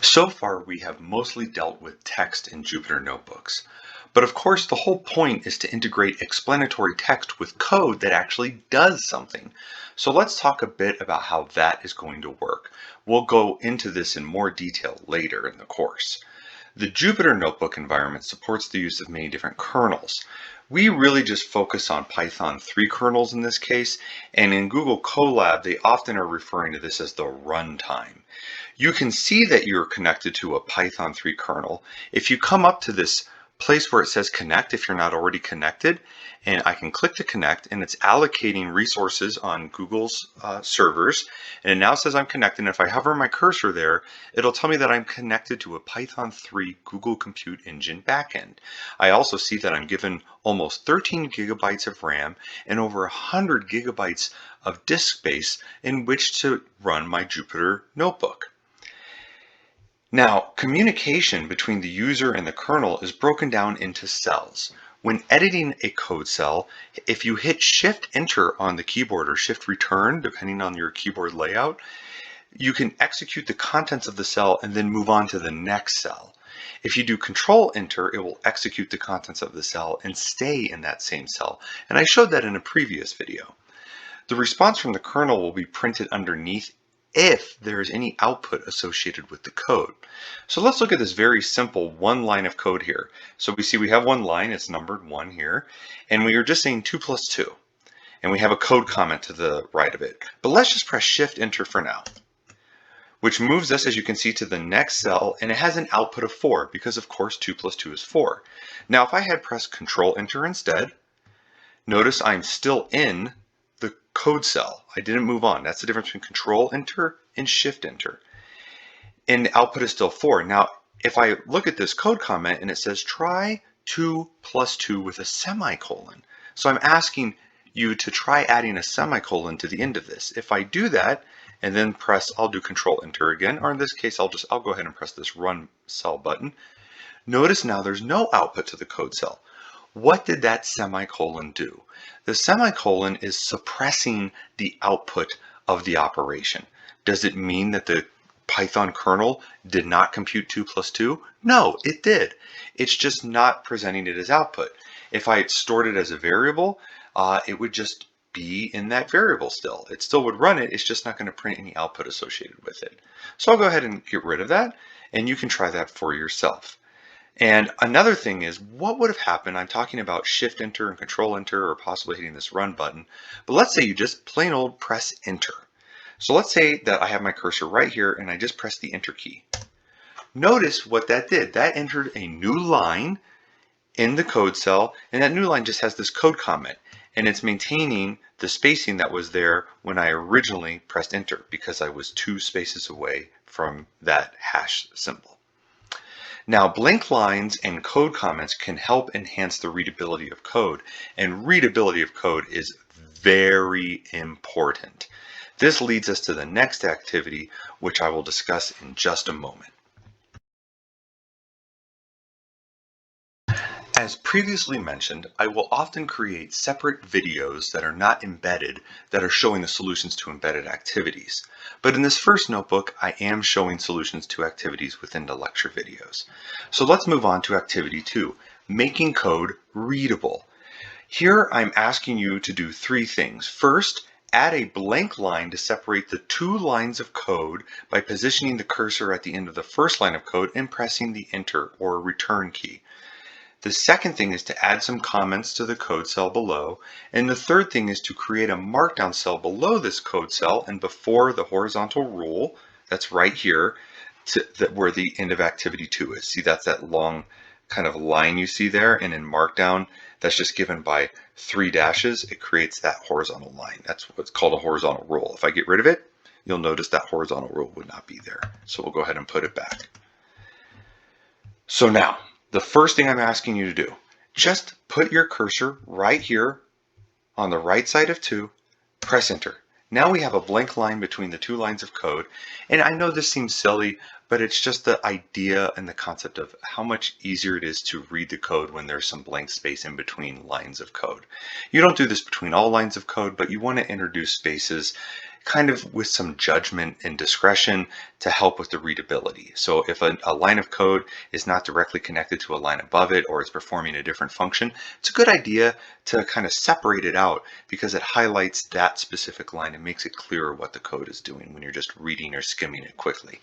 So far, we have mostly dealt with text in Jupyter Notebooks. But of course, the whole point is to integrate explanatory text with code that actually does something. So let's talk a bit about how that is going to work. We'll go into this in more detail later in the course. The Jupyter Notebook environment supports the use of many different kernels. We really just focus on Python 3 kernels in this case, and in Google Colab, they often are referring to this as the runtime. You can see that you're connected to a Python 3 kernel. If you come up to this place where it says connect, if you're not already connected, and I can click to connect, and it's allocating resources on Google's servers, and it now says I'm connected, and if I hover my cursor there, it'll tell me that I'm connected to a Python 3 Google Compute Engine backend. I also see that I'm given almost 13 gigabytes of RAM and over 100 gigabytes of disk space in which to run my Jupyter Notebook. Now, communication between the user and the kernel is broken down into cells. When editing a code cell, if you hit Shift Enter on the keyboard or Shift Return, depending on your keyboard layout, you can execute the contents of the cell and then move on to the next cell. If you do Control Enter, it will execute the contents of the cell and stay in that same cell. And I showed that in a previous video. The response from the kernel will be printed underneath if there is any output associated with the code. So let's look at this very simple one line of code here. So we see we have one line, it's numbered 1 here, and we are just saying 2 plus 2. And we have a code comment to the right of it. But let's just press Shift Enter for now, which moves us, as you can see, to the next cell, and it has an output of 4 because of course 2 plus 2 is 4. Now if I had pressed Control Enter instead, notice I'm still in the code cell. I didn't move on. That's the difference between Control Enter and Shift Enter. And the output is still 4. Now, if I look at this code comment and it says try 2 plus 2 with a semicolon. So I'm asking you to try adding a semicolon to the end of this. If I do that and then I'll do Control Enter again, or in this case, I'll go ahead and press this Run Cell button. Notice now there's no output to the code cell. What did that semicolon do? The semicolon is suppressing the output of the operation. Does it mean that the Python kernel did not compute 2 plus 2? No, it did. It's just not presenting it as output. If I had stored it as a variable, it would just be in that variable still. It still would run it, it's just not going to print any output associated with it. So I'll go ahead and get rid of that, and you can try that for yourself. And another thing is, what would have happened? I'm talking about Shift Enter and Control Enter, or possibly hitting this Run button. But let's say you just plain old press Enter. So let's say that I have my cursor right here and I just press the Enter key. Notice what that did. That entered a new line in the code cell, and that new line just has this code comment. And it's maintaining the spacing that was there when I originally pressed Enter, because I was 2 spaces away from that hash symbol. Now, blank lines and code comments can help enhance the readability of code, and readability of code is very important. This leads us to the next activity, which I will discuss in just a moment. As previously mentioned, I will often create separate videos that are not embedded that are showing the solutions to embedded activities. But in this first notebook, I am showing solutions to activities within the lecture videos. So let's move on to activity 2, making code readable. Here I'm asking you to do 3 things. First, add a blank line to separate the 2 lines of code by positioning the cursor at the end of the first line of code and pressing the Enter or Return key. The second thing is to add some comments to the code cell below. And the third thing is to create a markdown cell below this code cell and before the horizontal rule that's right here, where the end of activity 2 is. See, that's that long kind of line you see there. And in markdown, that's just given by 3 dashes. It creates that horizontal line. That's what's called a horizontal rule. If I get rid of it, you'll notice that horizontal rule would not be there. So we'll go ahead and put it back. So now, the first thing I'm asking you to do, just put your cursor right here on the right side of 2, press Enter. Now we have a blank line between the 2 lines of code, and I know this seems silly, but it's just the idea and the concept of how much easier it is to read the code when there's some blank space in between lines of code. You don't do this between all lines of code, but you want to introduce spaces kind of with some judgment and discretion to help with the readability. So if a line of code is not directly connected to a line above it, or it's performing a different function, it's a good idea to kind of separate it out because it highlights that specific line and makes it clearer what the code is doing when you're just reading or skimming it quickly.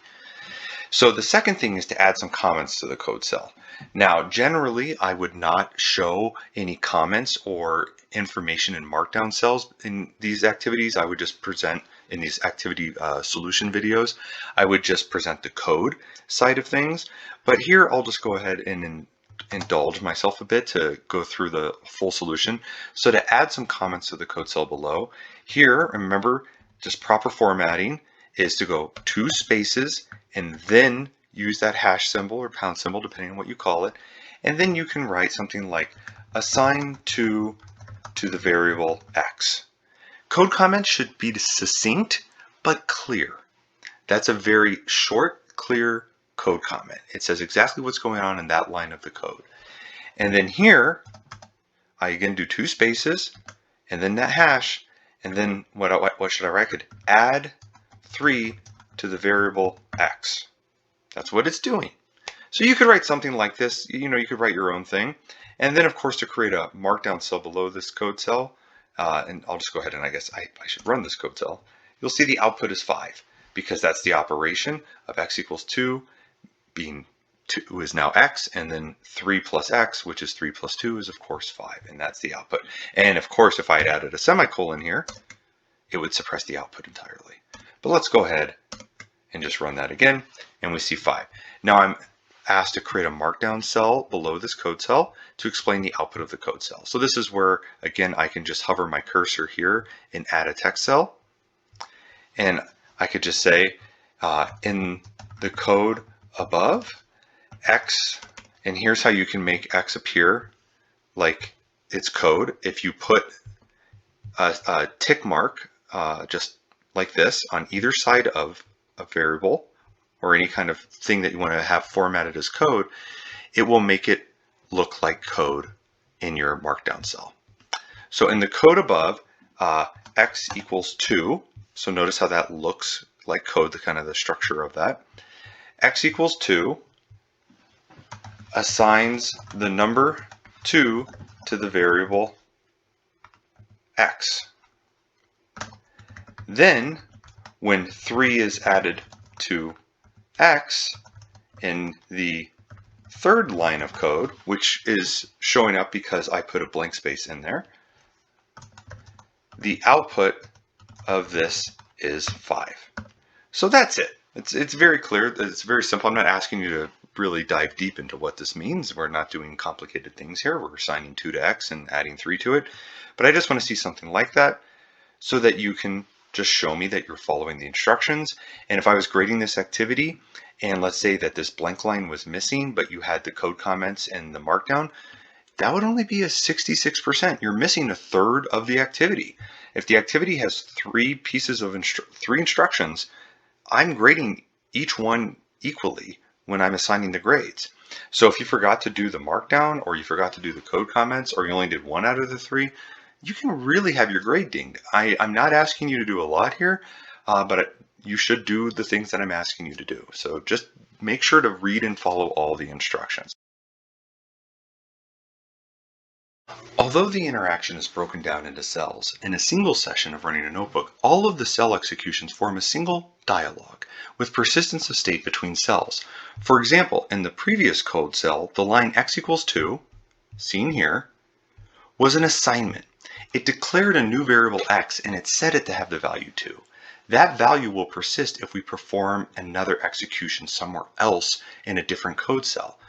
So the second thing is to add some comments to the code cell. Now, generally, I would not show any comments or information in markdown cells in these activities. I would just present in these activity solution videos, I would just present the code side of things. But here, I'll just go ahead and indulge myself a bit to go through the full solution. So to add some comments to the code cell below, here, remember, just proper formatting is to go 2 spaces and then use that hash symbol or pound symbol, depending on what you call it. And then you can write something like assign to the variable x. Code comments should be succinct but clear. That's a very short, clear code comment. It says exactly what's going on in that line of the code. And then here, I again do 2 spaces and then that hash, and then what should I write? I could add 3 to the variable x. That's what it's doing. So you could write something like this. You could write your own thing. And then, of course, to create a markdown cell below this code cell, and I'll just go ahead and I guess I should run this code cell. You'll see the output is 5 because that's the operation of x equals 2 being 2 is now x, and then 3 plus x, which is 3 plus 2, is of course 5, and that's the output. And of course, if I had added a semicolon here, it would suppress the output entirely. But let's go ahead and just run that again, and we see 5. Now I'm asked to create a markdown cell below this code cell to explain the output of the code cell. So this is where, again, I can just hover my cursor here and add a text cell. And I could just say, in the code above, x, and here's how you can make x appear like it's code. If you put a tick mark, just like this, on either side of a variable or any kind of thing that you want to have formatted as code, it will make it look like code in your markdown cell. So in the code above, x equals 2. So notice how that looks like code, the kind of the structure of that. X equals 2 assigns the number 2 to the variable x. Then, when 3 is added to x in the third line of code, which is showing up because I put a blank space in there, the output of this is 5. So that's it. It's very clear. It's very simple. I'm not asking you to really dive deep into what this means. We're not doing complicated things here. We're assigning 2 to x and adding 3 to it. But I just want to see something like that so that you can just show me that you're following the instructions. And if I was grading this activity, and let's say that this blank line was missing, but you had the code comments and the markdown, that would only be a 66%. You're missing a third of the activity. If the activity has 3 pieces of 3 instructions, I'm grading each one equally when I'm assigning the grades. So if you forgot to do the markdown, or you forgot to do the code comments, or you only did 1 out of the 3, you can really have your grade dinged. I'm not asking you to do a lot here, but you should do the things that I'm asking you to do. So just make sure to read and follow all the instructions. Although the interaction is broken down into cells, in a single session of running a notebook, all of the cell executions form a single dialog with persistence of state between cells. For example, in the previous code cell, the line x equals 2, seen here, was an assignment. It declared a new variable x and it set it to have the value 2. That value will persist if we perform another execution somewhere else in a different code cell.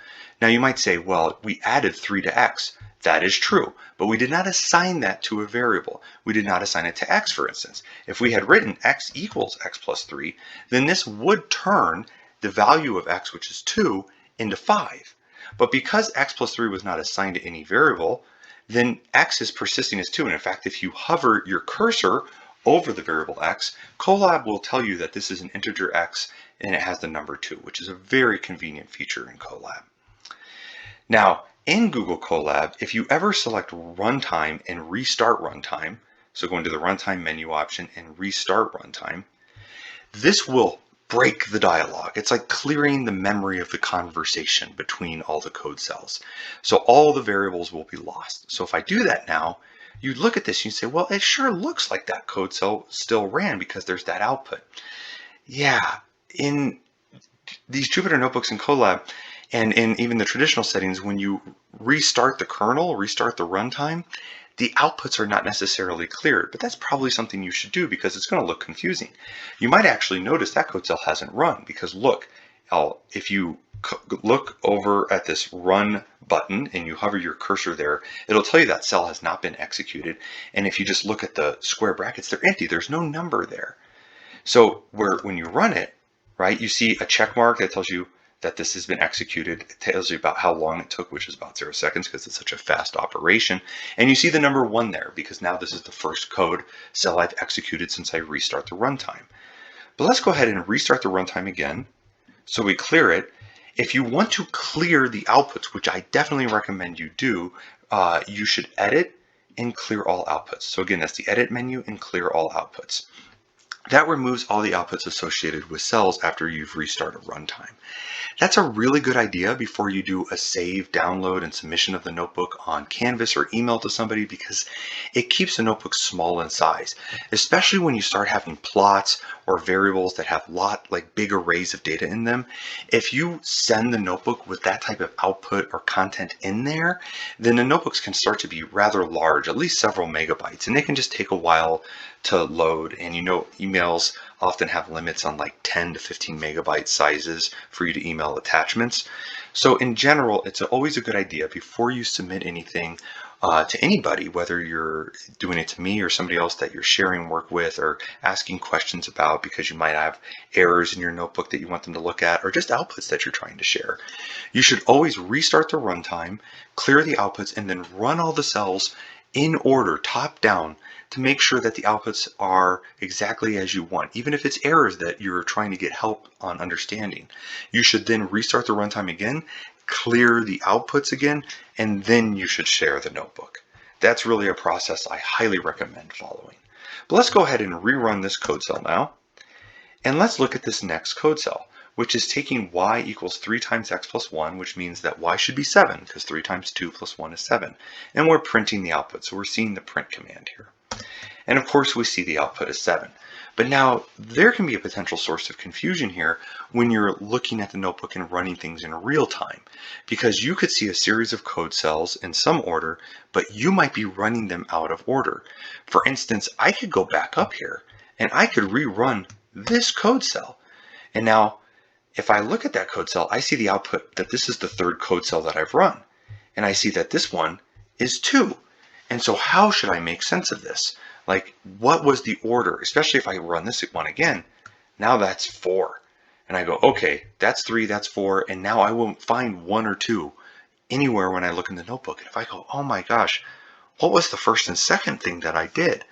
Now you might say, well, we added 3 to x. That is true, but we did not assign that to a variable. We did not assign it to x, for instance. If we had written x equals x plus 3, then this would turn the value of x, which is 2, into 5. But because x plus 3 was not assigned to any variable, then x is persisting as 2. And in fact, if you hover your cursor over the variable x, Colab will tell you that this is an integer x and it has the number 2, which is a very convenient feature in Colab. Now, in Google Colab, if you ever select runtime and restart runtime, so go into the runtime menu option and restart runtime, this will break the dialogue. It's like clearing the memory of the conversation between all the code cells. So all the variables will be lost. So if I do that now, you look at this and you say, well, it sure looks like that code cell still ran because there's that output. Yeah, in these Jupyter notebooks in Colab, and in even the traditional settings, when you restart the kernel, restart the runtime, the outputs are not necessarily cleared, but that's probably something you should do because it's going to look confusing. You might actually notice that code cell hasn't run because look, if you look over at this run button and you hover your cursor there, it'll tell you that cell has not been executed. And if you just look at the square brackets, they're empty. There's no number there. So when you run it, right, you see a check mark that tells you that this has been executed. It tells you about how long it took, which is about 0 seconds because it's such a fast operation. And you see the number 1 there because now this is the first code cell I've executed since I restart the runtime. But let's go ahead and restart the runtime again. So we clear it. If you want to clear the outputs, which I definitely recommend you do, you should edit and clear all outputs. So again, that's the edit menu and clear all outputs. That removes all the outputs associated with cells after you've restarted runtime. That's a really good idea before you do a save, download, and submission of the notebook on Canvas or email to somebody because it keeps the notebook small in size, especially when you start having plots or variables that have big arrays of data in them. If you send the notebook with that type of output or content in there, then the notebooks can start to be rather large, at least several megabytes, and they can just take a while to load. And emails often have limits on like 10 to 15 megabyte sizes for you to email attachments. So in general, it's always a good idea before you submit anything to anybody, whether you're doing it to me or somebody else that you're sharing work with or asking questions about because you might have errors in your notebook that you want them to look at or just outputs that you're trying to share. You should always restart the runtime, clear the outputs, and then run all the cells in order, top down, to make sure that the outputs are exactly as you want, even if it's errors that you're trying to get help on understanding. You should then restart the runtime again, clear the outputs again, and then you should share the notebook. That's really a process I highly recommend following. But let's go ahead and rerun this code cell now. And let's look at this next code cell, which is taking y equals 3 times x plus 1, which means that y should be 7, because 3 times 2 plus 1 is 7. And we're printing the output, so we're seeing the print command here. And of course, we see the output is 7. But now, there can be a potential source of confusion here when you're looking at the notebook and running things in real time, because you could see a series of code cells in some order, but you might be running them out of order. For instance, I could go back up here, and I could rerun this code cell. And now, if I look at that code cell, I see the output that this is the 3rd code cell that I've run. And I see that this one is 2. And so how should I make sense of this? Like, what was the order? Especially if I run this one again, now that's 4. And I go, okay, that's 3, that's 4, and now I won't find 1 or 2 anywhere when I look in the notebook. And if I go, oh my gosh, what was the first and second thing that I did?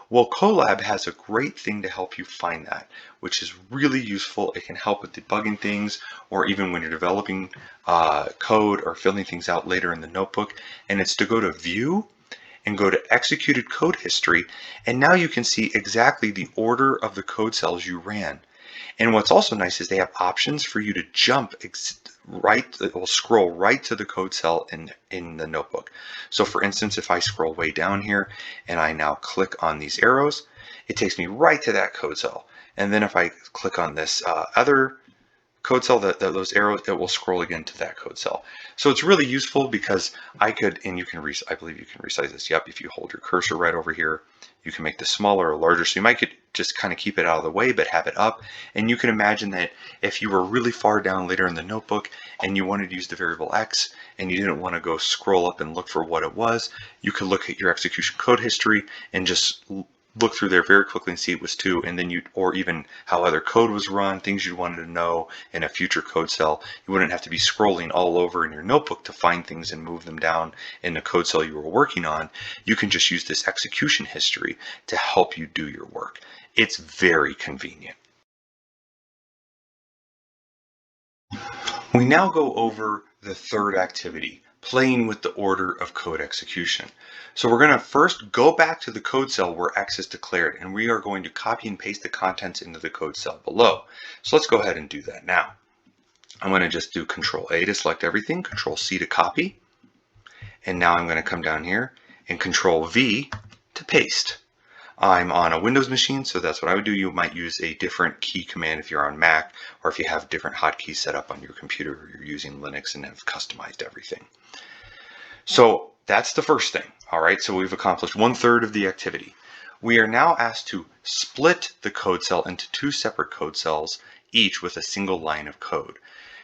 Well, Colab has a great thing to help you find that, which is really useful. It can help with debugging things, or even when you're developing code or filling things out later in the notebook. And it's to go to View and go to Executed Code History, and now you can see exactly the order of the code cells you ran. And what's also nice is they have options for you to jump right, it will scroll right to the code cell in the notebook. So for instance, if I scroll way down here and I now click on these arrows, it takes me right to that code cell. And then if I click on this other code cell, those arrows, it will scroll again to that code cell. So it's really useful because I could, and you can, I believe you can resize this. Yep, if you hold your cursor right over here, you can make this smaller or larger. So you might could just kind of keep it out of the way, but have it up. And you can imagine that if you were really far down later in the notebook and you wanted to use the variable x and you didn't want to go scroll up and look for what it was, you could look at your execution code history and just look through there very quickly and see it was 2, and then or even how other code was run, things you wanted to know in a future code cell. You wouldn't have to be scrolling all over in your notebook to find things and move them down in the code cell you were working on. You can just use this execution history to help you do your work. It's very convenient. We now go over the third activity, playing with the order of code execution. So we're going to first go back to the code cell where X is declared, and we are going to copy and paste the contents into the code cell below. So let's go ahead and do that now. I'm going to just do Control A to select everything, Control C to copy, and now I'm going to come down here and Control V to paste. I'm on a Windows machine, so that's what I would do. You might use a different key command if you're on Mac, or if you have different hotkeys set up on your computer, or you're using Linux and have customized everything. So that's the first thing. All right, so we've accomplished 1/3 of the activity. We are now asked to split the code cell into two separate code cells, each with a single line of code.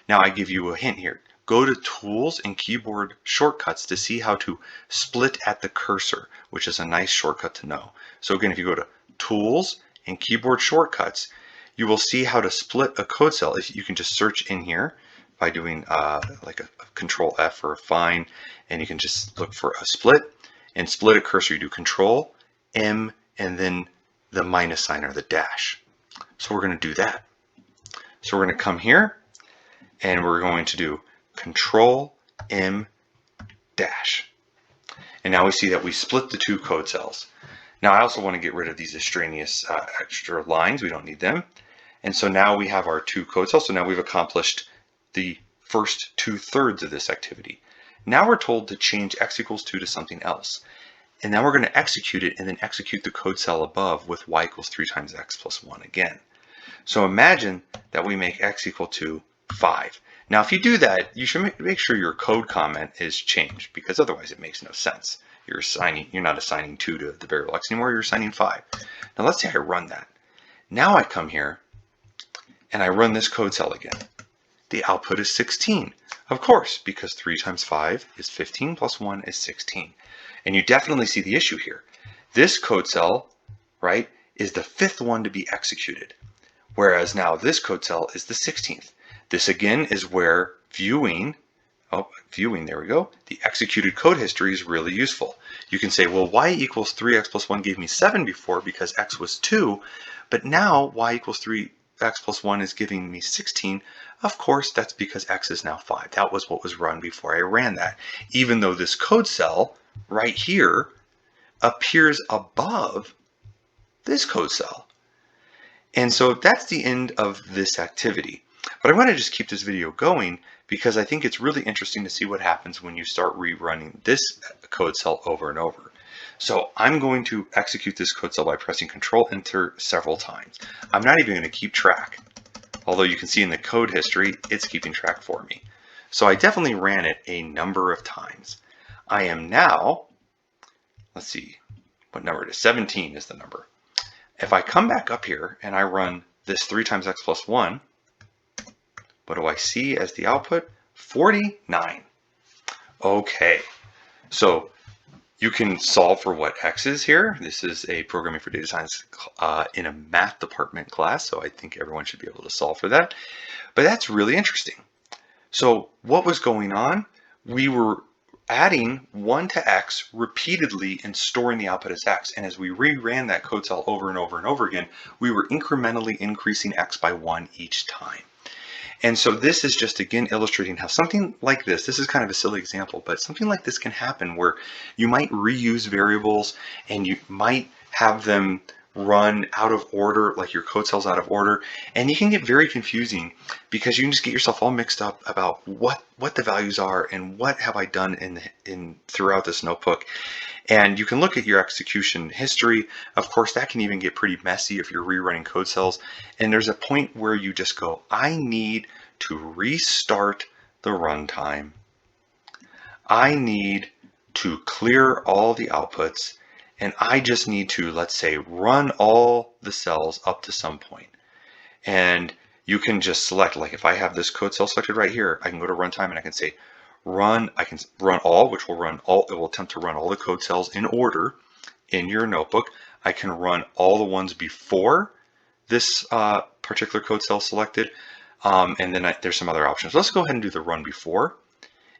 Now I give you a hint here. Go to Tools and Keyboard Shortcuts to see how to split at the cursor, which is a nice shortcut to know. So again, if you go to Tools and Keyboard Shortcuts, you will see how to split a code cell. If you can just search in here by doing like a Control F for a find, and you can just look for a split, and split a cursor. You do Control M and then the minus sign or the dash. So we're going to do that. So we're going to come here and we're going to do Control M dash. And now we see that we split the two code cells. Now I also want to get rid of these extraneous extra lines. We don't need them. And so now we have our two code cells. So now we've accomplished the first 2/3 of this activity. Now we're told to change x equals 2 to something else. And now we're going to execute it and then execute the code cell above with y equals 3 times x plus 1 again. So imagine that we make x equal to 5. Now, if you do that, you should make sure your code comment is changed, because otherwise it makes no sense. You're not assigning 2 to the variable x anymore, you're assigning 5. Now let's say I run that. Now I come here and I run this code cell again. The output is 16. Of course, because 3 times 5 is 15 plus 1 is 16. And you definitely see the issue here. This code cell, right, is the 5th one to be executed, whereas now this code cell is the 16th. This again is where viewing, there we go, the executed code history is really useful. You can say, well, y equals 3x plus 1 gave me 7 before because x was 2, but now y equals 3x plus 1 is giving me 16. Of course, that's because x is now 5. That was what was run before I ran that, even though this code cell right here appears above this code cell. And so that's the end of this activity. But I want to just keep this video going because I think it's really interesting to see what happens when you start rerunning this code cell over and over. So I'm going to execute this code cell by pressing Control Enter several times. I'm not even going to keep track, although you can see in the code history, it's keeping track for me. So I definitely ran it a number of times. I am now, let's see what number it is, 17 is the number. If I come back up here and I run this 3 times x plus 1, what do I see as the output? 49. Okay, so you can solve for what x is here. This is a programming for data science in a math department class, so I think everyone should be able to solve for that. But that's really interesting. So what was going on? We were adding 1 to x repeatedly and storing the output as x. And as we reran that code cell over and over and over again, we were incrementally increasing x by 1 each time. And so this is just again illustrating how something like this is kind of a silly example, but something like this can happen where you might reuse variables and you might have them run out of order, like your code cell's out of order, and you can get very confusing because you can just get yourself all mixed up about what the values are and what have I done throughout this notebook. And you can look at your execution history. Of course, that can even get pretty messy if you're rerunning code cells. And there's a point where you just go, I need to restart the runtime. I need to clear all the outputs. And I just need to, let's say, run all the cells up to some point. And you can just select, like if I have this code cell selected right here, I can go to runtime and I can say, I can run all, which will run all, it will attempt to run all the code cells in order in your notebook. I can run all the ones before this particular code cell selected. And then there's some other options. Let's go ahead and do the run before.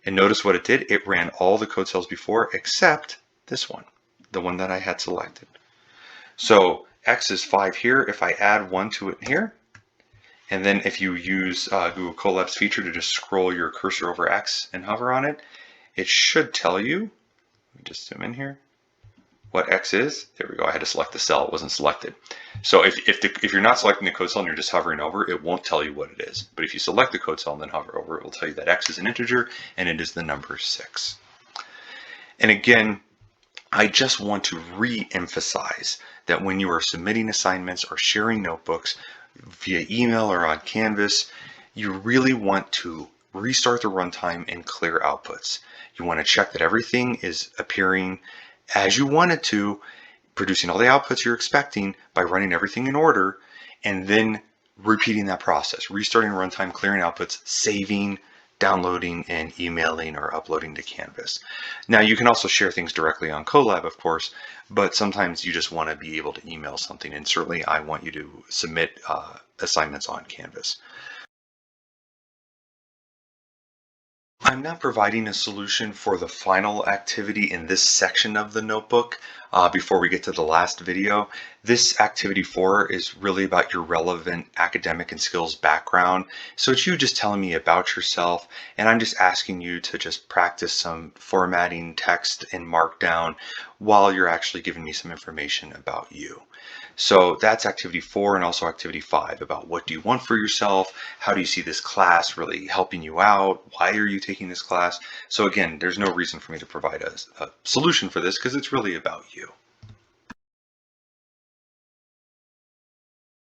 And notice what it did. It ran all the code cells before except this one, the one that I had selected. So x is 5 here. If I add 1 to it here, And then if you use Google Colab's feature to just scroll your cursor over X and hover on it, it should tell you, let me just zoom in here, what X is. There we go. I had to select the cell. It wasn't selected. So if you're not selecting the code cell and you're just hovering over, it won't tell you what it is. But if you select the code cell and then hover over, it will tell you that X is an integer and it is the number 6. And again, I just want to re-emphasize that when you are submitting assignments or sharing notebooks via email or on Canvas, you really want to restart the runtime and clear outputs. You want to check that everything is appearing as you want it to, producing all the outputs you're expecting by running everything in order, and then repeating that process, restarting runtime, clearing outputs, saving, downloading, and emailing or uploading to Canvas. Now, you can also share things directly on Colab, of course, but sometimes you just want to be able to email something, and certainly I want you to submit assignments on Canvas. I'm not providing a solution for the final activity in this section of the notebook before we get to the last video. This activity 4 is really about your relevant academic and skills background. So it's you just telling me about yourself, and I'm just asking you to just practice some formatting text in Markdown while you're actually giving me some information about you. So that's activity 4 and also activity 5 about what do you want for yourself? How do you see this class really helping you out? Why are you taking this class? So again, there's no reason for me to provide a solution for this because it's really about you.